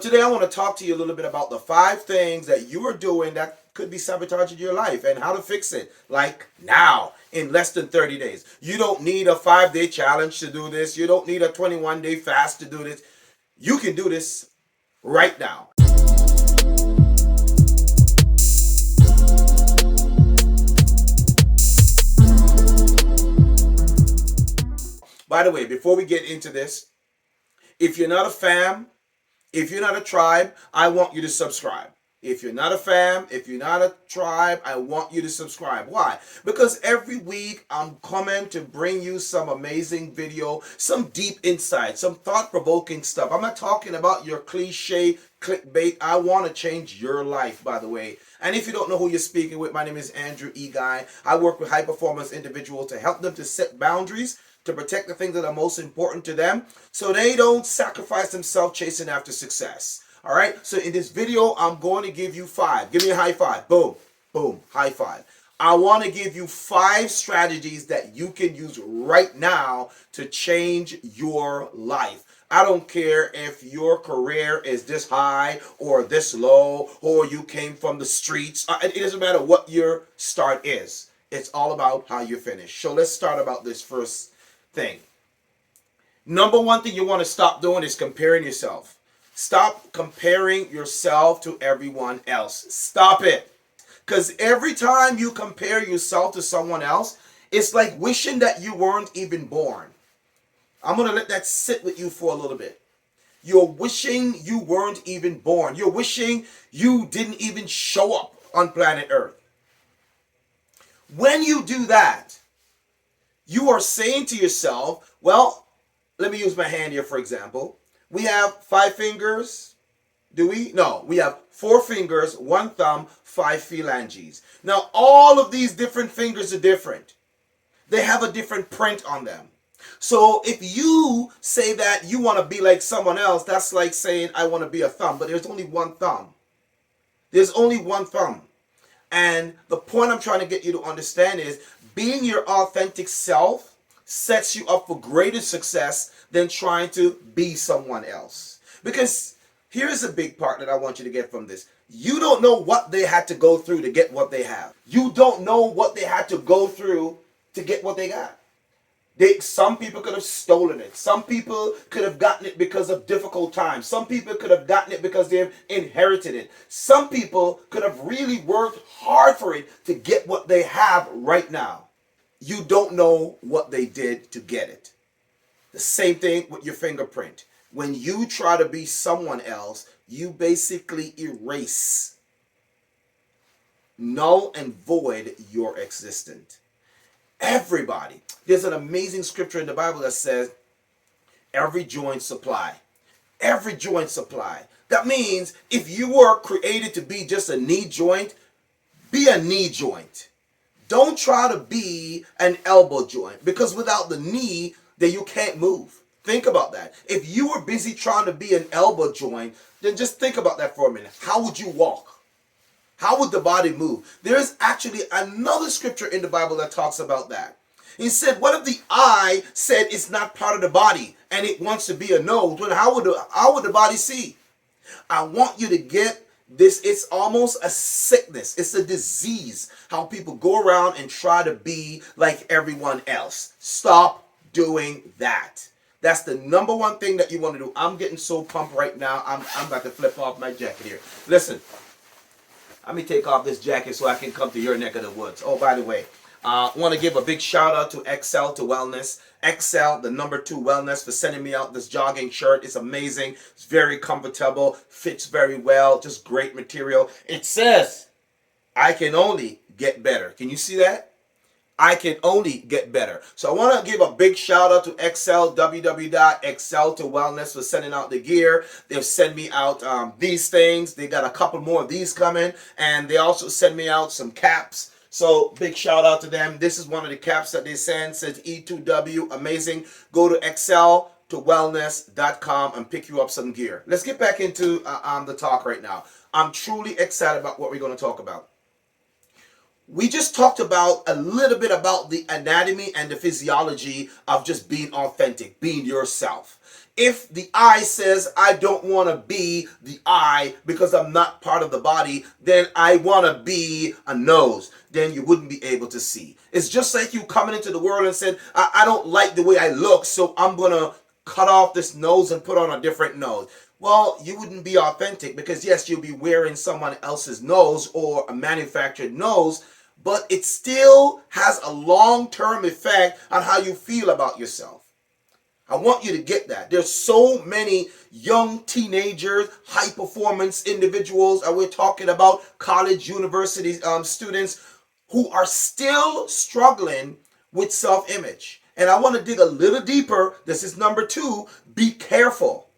Today I want to talk to you a little bit about the 5 things that you are doing that could be sabotaging your life and how to fix it. Like now, in less than 30 days. You don't need a 5-day challenge to do this. You don't need a 21-day fast to do this. You can do this right now. By the way, before we get into this, if you're not a fam, if you're not a tribe, I want you to subscribe. If you're not a fam, if you're not a tribe, I want you to subscribe. Why? Because every week I'm coming to bring you some amazing video, some deep insight, some thought-provoking stuff. I'm not talking about your cliche clickbait. I want to change your life, by the way. And if you don't know who you're speaking with, my name is Andrew E. Guy. I work with high-performance individuals to help them to set boundaries, to protect the things that are most important to them so they don't sacrifice themselves chasing after success. All right, so in this video, I'm going to give you 5. Give me a high five. Boom, boom, high five. I want to give you 5 strategies that you can use right now to change your life. I don't care if your career is this high or this low or you came from the streets. It doesn't matter what your start is. It's all about how you finish. So let's start about this first thing. Number one thing you want to stop doing is comparing yourself. Stop comparing yourself to everyone else. Stop it. Because every time you compare yourself to someone else, it's like wishing that you weren't even born. I'm going to let that sit with you for a little bit. You're wishing you weren't even born. You're wishing you didn't even show up on planet Earth. When you do that, you are saying to yourself, well, let me use my hand here for example. We have 5 fingers. Do we? No, we have 4 fingers, 1 thumb, 5 phalanges. Now, all of these different fingers are different. They have a different print on them. So if you say that you want to be like someone else, that's like saying I want to be a thumb, but there's only 1 thumb. There's only 1 thumb. And the point I'm trying to get you to understand is being your authentic self sets you up for greater success than trying to be someone else. Because here's a big part that I want you to get from this. You don't know what they had to go through to get what they have. You don't know what they had to go through to get what they got. Some people could have stolen it. Some people could have gotten it because of difficult times. Some people could have gotten it because they've inherited it. Some people could have really worked hard for it to get what they have right now. You don't know what they did to get it. The same thing with your fingerprint. When you try to be someone else, you basically erase, null and void your existence. Everybody. There's an amazing scripture in the Bible that says, every joint supply. Every joint supply. That means if you were created to be just a knee joint, be a knee joint. Don't try to be an elbow joint, because without the knee, then you can't move. Think about that. If you were busy trying to be an elbow joint, then just think about that for a minute. How would you walk? How would the body move? There is actually another scripture in the Bible that talks about that. He said, what if the eye said it's not part of the body and it wants to be a nose? Well, how would the body see? I want you to get this. It's almost a sickness. It's a disease. How people go around and try to be like everyone else. Stop doing that. That's the number one thing that you want to do. I'm getting so pumped right now. I'm about to flip off my jacket here. Listen, let me take off this jacket so I can come to your neck of the woods. Oh, by the way, I want to give a big shout out to Excel to Wellness. Excel, the number 2 Wellness, for sending me out this jogging shirt. It's amazing. It's very comfortable. Fits very well. Just great material. It says, I can only get better. Can you see that? I can only get better. So I want to give a big shout out to Excel, www.excel to Wellness, for sending out the gear. They've sent me out these things. They got a couple more of these coming. And they also send me out some caps. So big shout out to them. This is one of the caps that they send. It says E2W. Amazing. Go to excel to wellness.com and pick you up some gear. Let's get back into the talk right now. I'm truly excited about what we're going to talk about. We just talked about a little bit about the anatomy and the physiology of just being authentic, being yourself. If the eye says, I don't want to be the eye because I'm not part of the body, then I want to be a nose, then you wouldn't be able to see. It's just like you coming into the world and said, I don't like the way I look, so I'm going to cut off this nose and put on a different nose. Well, you wouldn't be authentic, because yes, you'll be wearing someone else's nose or a manufactured nose, but it still has a long-term effect on how you feel about yourself. I want you to get that. There's so many young teenagers, high performance individuals, and we're talking about college, university students who are still struggling with self-image. And I want to dig a little deeper. This is number 2. Be careful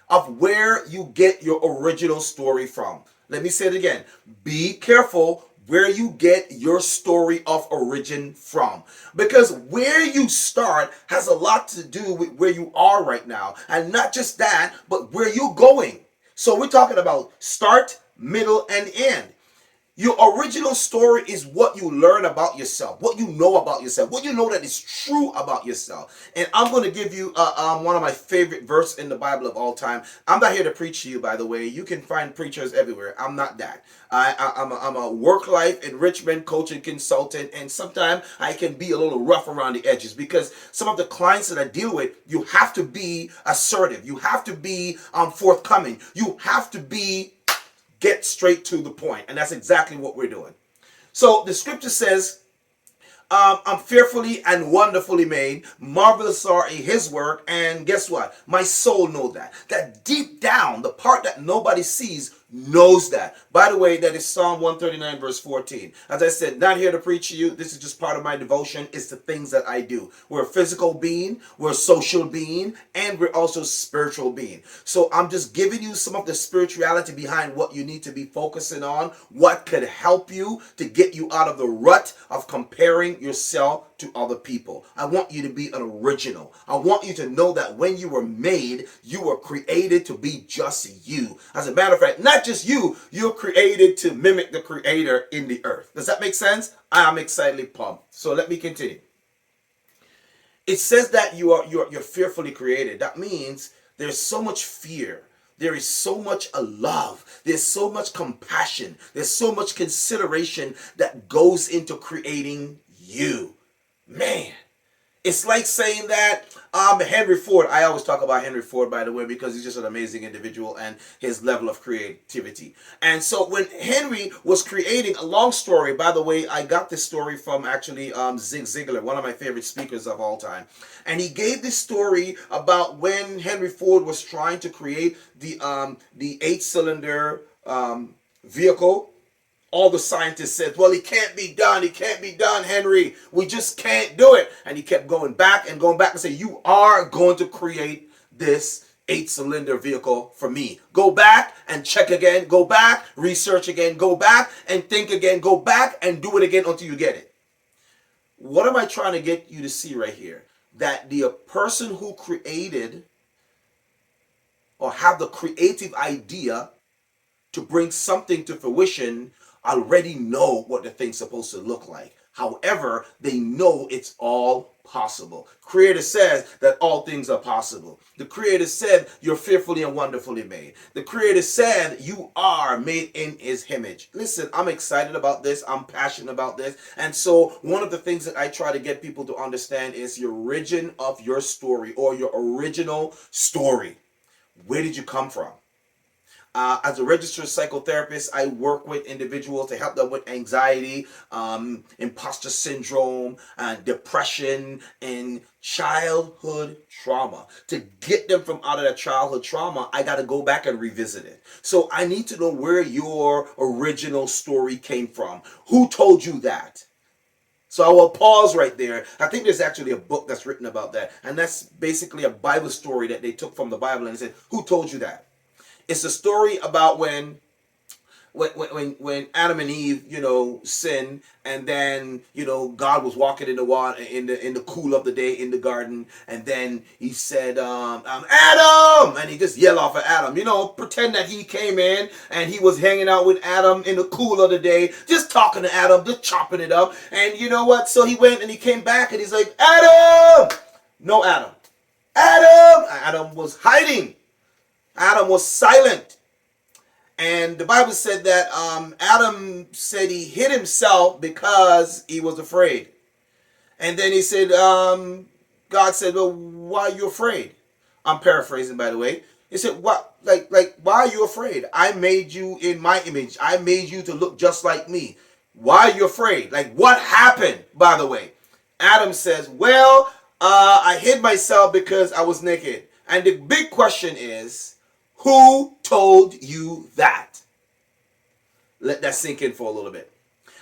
of where you get your original story from. Let me say it again. Be careful where you get your story of origin from. Because where you start has a lot to do with where you are right now. And not just that, but where you're going. So we're talking about start, middle, and end. Your original story is what you learn about yourself, what you know about yourself, what you know that is true about yourself. And I'm going to give you one of my favorite verses in the Bible of all time. I'm not here to preach to you, by the way. You can find preachers everywhere. I'm not that. I'm a work-life enrichment coach and consultant, and sometimes I can be a little rough around the edges, because some of the clients that I deal with, you have to be assertive. You have to be forthcoming. You have to be get straight to the point. And that's exactly what we're doing. So the scripture says, I'm fearfully and wonderfully made. Marvelous are his work. And guess what? My soul knows that. That deep down, the part that nobody sees knows that. By the way, that is Psalm 139 verse 14. As I said, not here to preach to you. This is just part of my devotion. It's the things that I do. We're a physical being, we're a social being, and we're also a spiritual being. So I'm just giving you some of the spirituality behind what you need to be focusing on, what could help you to get you out of the rut of comparing yourself to other people. I want you to be an original. I want you to know that when you were made, you were created to be just you. As a matter of fact, not just you, you're created to mimic the creator in the earth. Does that make sense? I'm excitedly pumped. So let me continue. It says that you're fearfully created. That means there's so much fear. There is so much love. There's so much compassion. There's so much consideration that goes into creating you. Man, it's like saying that Henry Ford, I always talk about Henry Ford, by the way, because he's just an amazing individual and his level of creativity. And so when Henry was creating a long story, by the way, I got this story from actually Zig Ziglar, one of my favorite speakers of all time. And he gave this story about when Henry Ford was trying to create the 8-cylinder vehicle. All the scientists said, well, it can't be done. It can't be done, Henry. We just can't do it. And he kept going back and say, you are going to create this 8-cylinder vehicle for me. Go back and check again. Go back, research again. Go back and think again. Go back and do it again until you get it. What am I trying to get you to see right here? That the person who created or have the creative idea to bring something to fruition already know what the thing's supposed to look like. However, they know it's all possible. Creator says that all things are possible. The Creator said you're fearfully and wonderfully made. The Creator said you are made in His image. Listen, I'm excited about this. I'm passionate about this. And so one of the things that I try to get people to understand is your origin of your story, or your original story. Where did you come from? As a registered psychotherapist, I work with individuals to help them with anxiety, imposter syndrome, depression, and childhood trauma. To get them from out of that childhood trauma, I got to go back and revisit it. So I need to know where your original story came from. Who told you that? So I will pause right there. I think there's actually a book that's written about that. And that's basically a Bible story that they took from the Bible and they said, who told you that? It's a story about when Adam and Eve, sinned, and then God was walking in the water in the cool of the day in the garden, and then He said, Adam, and He just yelled off at Adam. Pretend that He came in and He was hanging out with Adam in the cool of the day, just talking to Adam, just chopping it up. And you know what? So He went and He came back and He's like, Adam, no Adam. Adam was hiding. Adam was silent. And the Bible said that Adam said he hid himself because he was afraid. And then he said, God said, well, why are you afraid? I'm paraphrasing, by the way. He said, what, why are you afraid? I made you in my image. I made you to look just like me. Why are you afraid? Like, what happened, by the way? Adam says, well, I hid myself because I was naked. And the big question is, who told you that? Let that sink in for a little bit.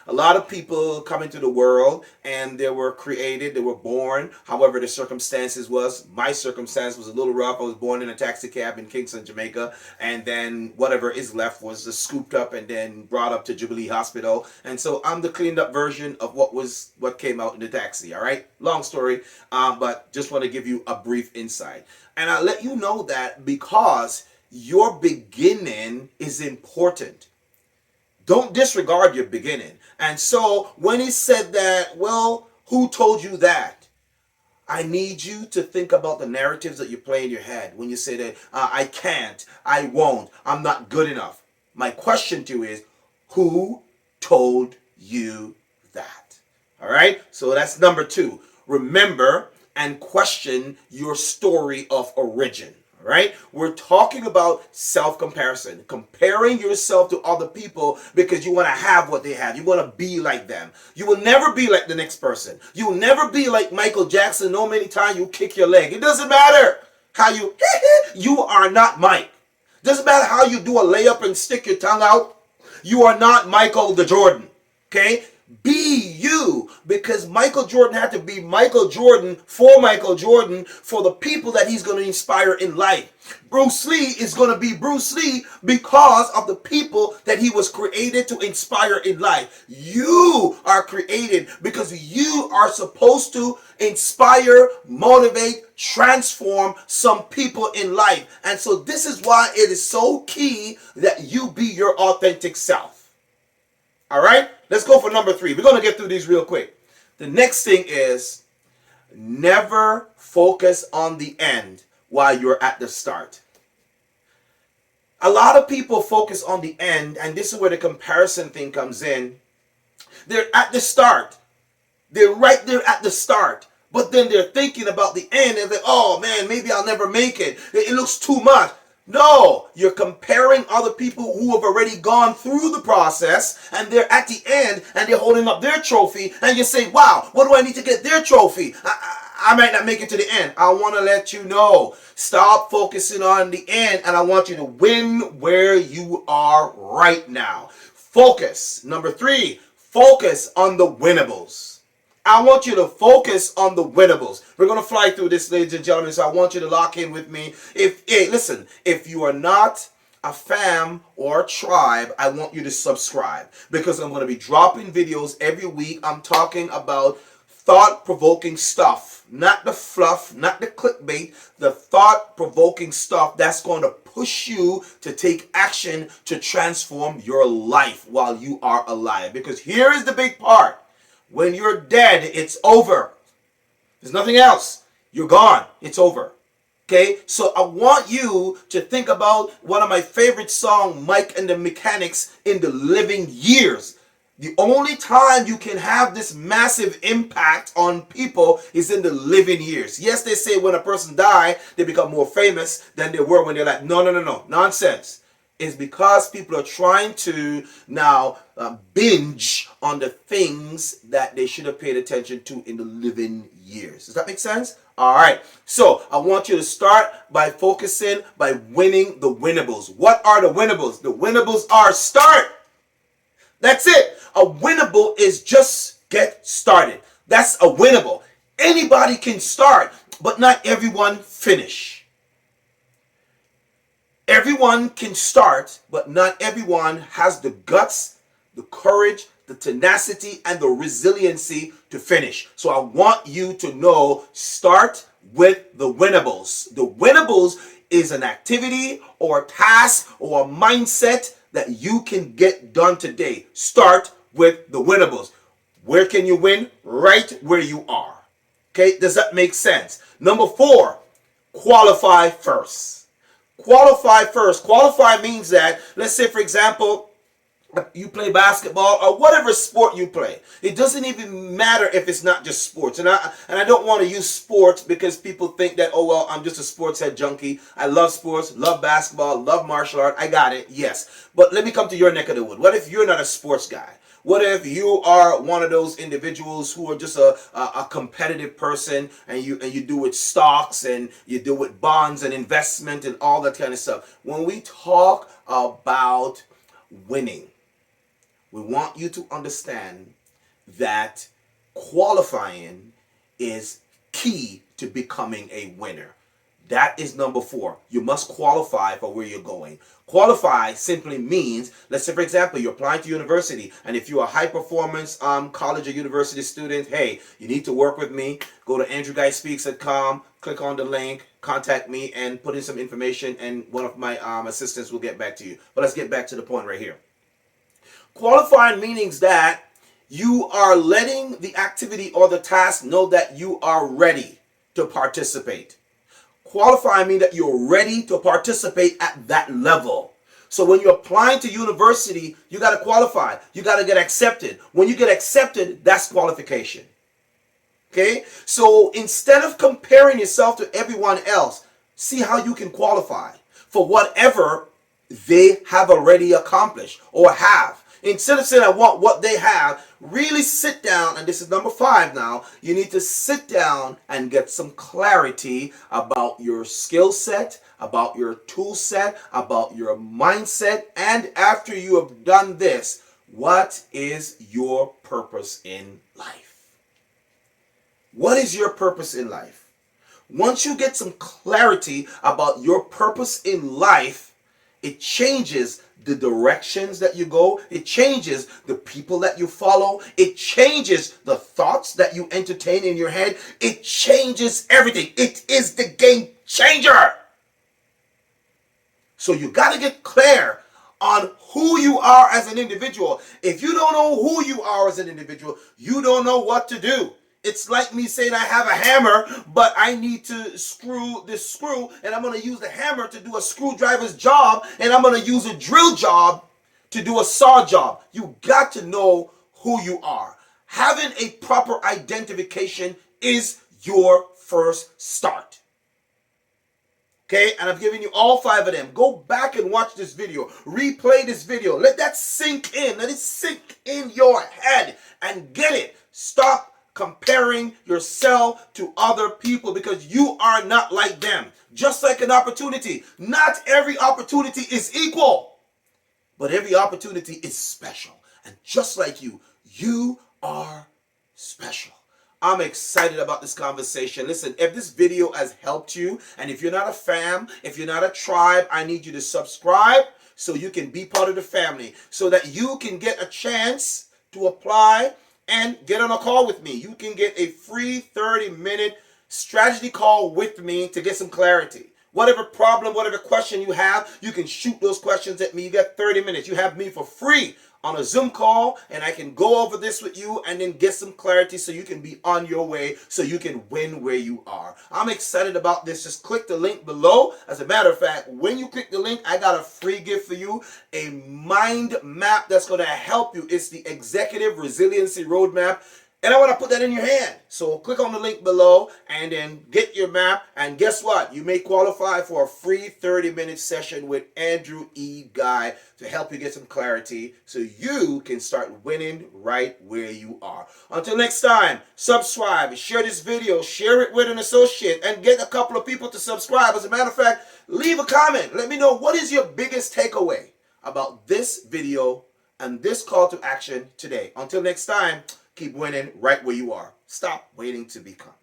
A lot of people come into the world and they were created, they were born. However, the circumstances was, my circumstance was a little rough. I was born in a taxi cab in Kingston, Jamaica. And then whatever is left was just scooped up and then brought up to Jubilee Hospital. And so I'm the cleaned up version of what came out in the taxi. All right. Long story. But just want to give you a brief insight. And I'll let you know that because your beginning is important. Don't disregard your beginning. And so when he said that, well, who told you that? I need you to think about the narratives that you play in your head when you say that I can't, I won't, I'm not good enough. My question to you is, who told you that? All right, so that's number 2. Remember and question your story of origin. Right? We're talking about self-comparison, comparing yourself to other people because you want to have what they have. You want to be like them. You will never be like the next person. You will never be like Michael Jackson. No many times you kick your leg. It doesn't matter how you are not Mike. Doesn't matter how you do a layup and stick your tongue out. You are not Michael the Jordan. Okay? Be you, because Michael Jordan had to be Michael Jordan for the people that he's going to inspire in life. Bruce Lee is going to be Bruce Lee because of the people that he was created to inspire in life. You are created because you are supposed to inspire, motivate, transform some people in life. And so this is why it is so key that you be your authentic self. All right, let's go for number 3. We're going to get through these real quick. The next thing is never focus on the end while you're at the start. A lot of people focus on the end, and this is where the comparison thing comes in. They're at the start. They're right there at the start. But then they're thinking about the end and they're like, oh man, maybe I'll never make it. It looks too much. No, you're comparing other people who have already gone through the process and they're at the end and they're holding up their trophy and you say, wow, what do I need to get their trophy? I might not make it to the end. I want to let you know, stop focusing on the end and I want you to win where you are right now. Focus. Number 3, focus on the winnables. I want you to focus on the winnables. We're going to fly through this, ladies and gentlemen, so I want you to lock in with me. Listen, if you are not a fam or a tribe, I want you to subscribe because I'm going to be dropping videos every week. I'm talking about thought-provoking stuff, not the fluff, not the clickbait, the thought-provoking stuff that's going to push you to take action to transform your life while you are alive. Because here is the big part. When you're dead, it's over. There's nothing else. You're gone. It's over. Okay? So I want you to think about one of my favorite songs, Mike and the Mechanics, In the Living Years. The only time you can have this massive impact on people is in the living years. Yes, they say when a person dies, they become more famous than they were when they're like, no. Nonsense. Is because people are trying to now binge on the things that they should have paid attention to in the living years. Does that make sense? All right. So I want you to start by focusing, by winning the winnables. What are the winnables? The winnables are start. That's it. A winnable is just get started. That's a winnable. Anybody can start, but not everyone finish. Everyone can start, but not everyone has the guts, the courage, the tenacity, and the resiliency to finish. So I want you to know, start with the winnables. The winnables is an activity or a task or a mindset that you can get done today. Start with the winnables. Where can you win? Right where you are. Okay, does that make sense? Number 4. qualify first. Qualify first. Qualify means that, let's say, for example, you play basketball or whatever sport you play. It doesn't even matter if it's not just sports. And I don't want to use sports because people think that, oh well, I'm just a sports head junkie. I love sports, love basketball, love martial art. I got it, yes. But let me come to your neck of the wood. What if you're not a sports guy? What if you are one of those individuals who are just a competitive person, and you do with stocks and you do with bonds and investment and all that kind of stuff? When we talk about winning, we want you to understand that qualifying is key to becoming a winner. That is number 4. You must qualify for where you're going. Qualify simply means, let's say for example, you're applying to university, and if you're a high performance college or university student, hey, you need to work with me. Go to andrewguyspeaks.com, click on the link, contact me, and put in some information, and one of my assistants will get back to you. But let's get back to the point right here. Qualifying means that you are letting the activity or the task know that you are ready to participate. Qualifying means that you're ready to participate at that level. So when you're applying to university, you got to qualify. You got to get accepted. When you get accepted, that's qualification. Okay? So instead of comparing yourself to everyone else, see how you can qualify for whatever they have already accomplished or have. Instead of saying, I want what they have, really sit down, and this is number 5 now, you need to sit down and get some clarity about your skill set, about your tool set, about your mindset, and after you have done this, what is your purpose in life? What is your purpose in life? Once you get some clarity about your purpose in life, it changes the directions that you go. It changes the people that you follow. It changes the thoughts that you entertain in your head. It changes everything. It is the game changer. So you got to get clear on who you are as an individual. If you don't know who you are as an individual, you don't know what to do. It's like me saying I have a hammer, but I need to screw this screw, and I'm going to use the hammer to do a screwdriver's job, and I'm going to use a drill job to do a saw job. You got to know who you are. Having a proper identification is your first start. Okay, and I've given you all 5 of them. Go back and watch this video. Replay this video. Let that sink in. Let it sink in your head and get it. Stop comparing yourself to other people because you are not like them. Just like an opportunity. Not every opportunity is equal, but every opportunity is special. And just like you, you are special. I'm excited about this conversation. Listen, if this video has helped you, and if you're not a fam, if you're not a tribe, I need you to subscribe so you can be part of the family, so that you can get a chance to apply and get on a call with me. You can get a free 30-minute strategy call with me to get some clarity. Whatever problem, whatever question you have, you can shoot those questions at me. You got 30 minutes. You have me for free on a Zoom call, and I can go over this with you and then get some clarity so you can be on your way, so you can win where you are. I'm excited about this. Just click the link below. As a matter of fact, when you click the link, I got a free gift for you, a mind map that's going to help you. It's the Executive Resiliency Roadmap. And I want to put that in your hand. So click on the link below and then get your map. And guess what? You may qualify for a free 30-minute session with Andrew E. Guy to help you get some clarity so you can start winning right where you are. Until next time, subscribe, share this video, share it with an associate, and get a couple of people to subscribe. As a matter of fact, leave a comment. Let me know what is your biggest takeaway about this video and this call to action today. Until next time, keep winning right where you are. Stop waiting to become.